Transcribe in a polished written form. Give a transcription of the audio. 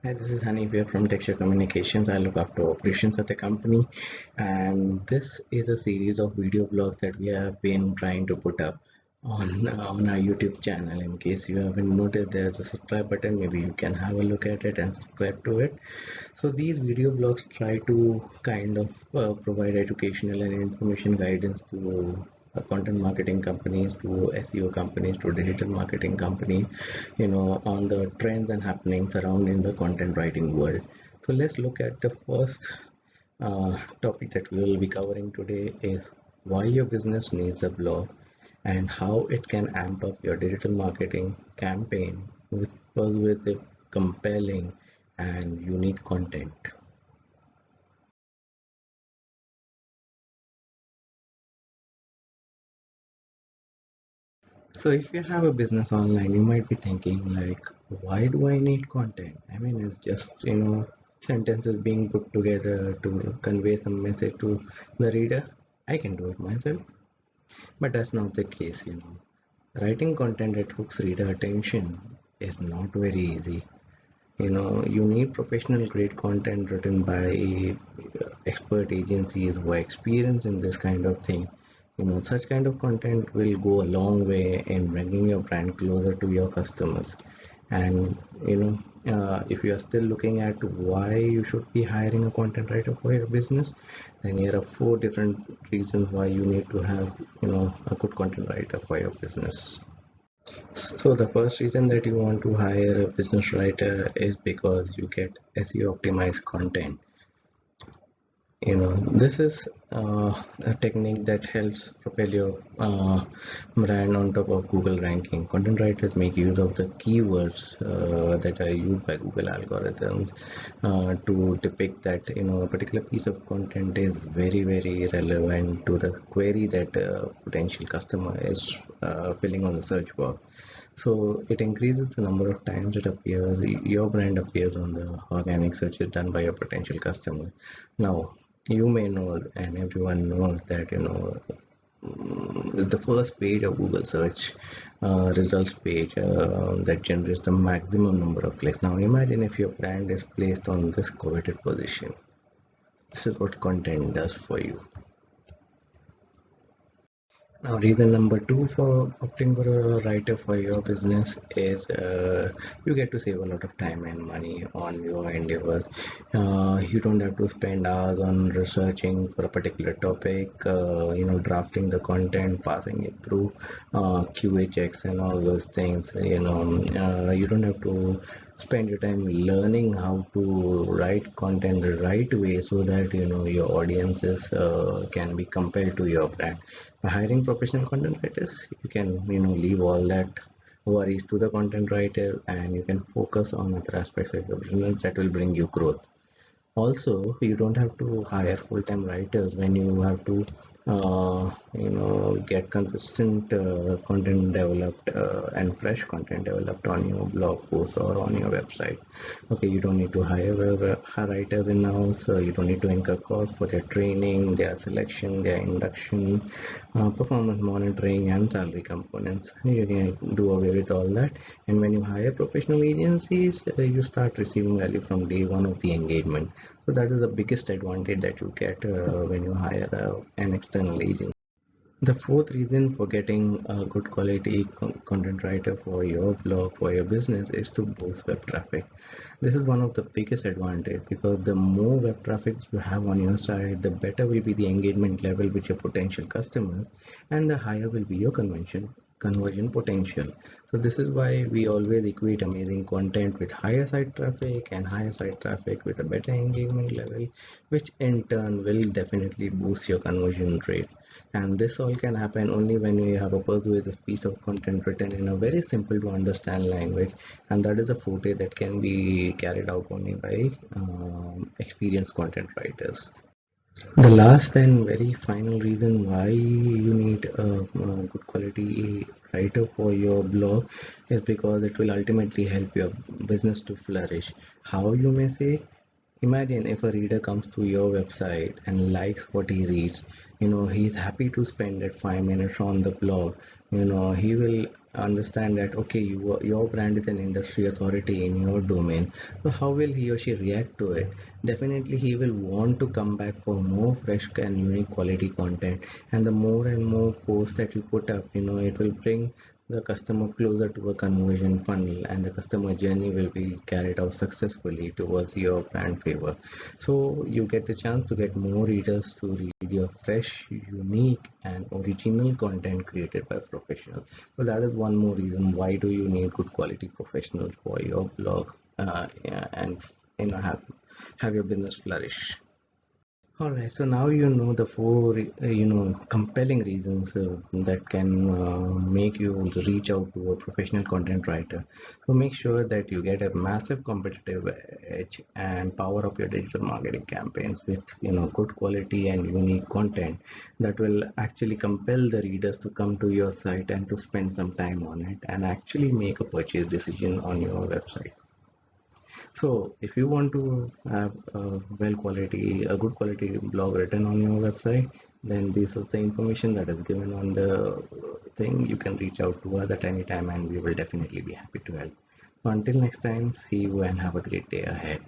Hi, this is Hanif here from Texture Communications. I look after operations at the company, and this is a series of video blogs that we have been trying to put up on our YouTube channel. In case you haven't noticed, there's a subscribe button. Maybe you can have a look at it and subscribe to it. So these video blogs try to kind of provide educational and information guidance to content marketing companies, to SEO companies, to digital marketing companies, on the trends and happenings surrounding the content writing world. So let's look at the first topic that we will be covering today is why your business needs a blog and how it can amp up your digital marketing campaign with persuasive, compelling, and unique content. So if you have a business online, you might be thinking like, why do I need content? I mean, it's just, sentences being put together to convey some message to the reader. I can do it myself. But that's not the case. Writing content that hooks reader attention is not very easy. You need professional grade content written by expert agencies who are experienced in this kind of thing. Such kind of content will go a long way in bringing your brand closer to your customers. And if you are still looking at why you should be hiring a content writer for your business, then here are four different reasons why you need to have a good content writer for your business. So the first reason that you want to hire a business writer is because you get SEO optimized content. This is a technique that helps propel your brand on top of Google ranking. Content writers make use of the keywords that are used by Google algorithms to depict that a particular piece of content is very relevant to the query that a potential customer is filling on the search box. So it increases the number of times it appears, your brand appears on the organic searches done by your potential customer. Now, you may know, and everyone knows that is the first page of Google search results page that generates the maximum number of clicks. Now, imagine if your brand is placed on this coveted position. This is what content does for you. Now, reason number two for opting for a writer for your business is you get to save a lot of time and money on your endeavors. You don't have to spend hours on researching for a particular topic, drafting the content, passing it through QA checks and all those things. You don't have to spend your time learning how to write content the right way so that your audiences can be compelled to your brand. By hiring professional content writers, you can leave all that worries to the content writer, and you can focus on other aspects of your business that will bring you growth. Also, you don't have to hire full-time writers when you have to get consistent content developed and fresh content developed on your blog post or on your website. Okay, you don't need to hire writers in house. You don't need to incur costs for their training, their selection, their induction, performance monitoring, and salary components. You can do away with all that. And when you hire professional agencies, you start receiving value from day one of the engagement. So that is the biggest advantage that you get when you hire an external agent. The fourth reason for getting a good quality content writer for your blog, for your business, is to boost web traffic. This is one of the biggest advantage because the more web traffic you have on your site, the better will be the engagement level with your potential customers, and the higher will be your conversion potential. So this is why we always equate amazing content with higher site traffic and higher site traffic with a better engagement level, which in turn will definitely boost your conversion rate. And this all can happen only when you have a persuasive piece of content written in a very simple to understand language, and that is a forte that can be carried out only by experienced content writers. The last and very final reason why you need a good quality writer for your blog is because it will ultimately help your business to flourish. How, you may say? Imagine if a reader comes to your website and likes what he reads, he's happy to spend that 5 minutes on the blog. He will understand that, okay, your brand is an industry authority in your domain. So how will he or she react to it? Definitely, he will want to come back for more fresh and unique quality content. And the more and more posts that you put up, it will bring the customer closer to a conversion funnel, and the customer journey will be carried out successfully towards your brand favor. So you get the chance to get more readers to read your fresh, unique, and original content created by professionals. So that is one more reason why do you need good quality professionals for your blog, yeah, and have your business flourish. All right, so now you know the four, compelling reasons that can make you reach out to a professional content writer. So make sure that you get a massive competitive edge and power up your digital marketing campaigns with, good quality and unique content that will actually compel the readers to come to your site and to spend some time on it and actually make a purchase decision on your website. So if you want to have a good quality blog written on your website, then this is the information that is given on the thing. You can reach out to us at any time and we will definitely be happy to help. So until next time, see you and have a great day ahead.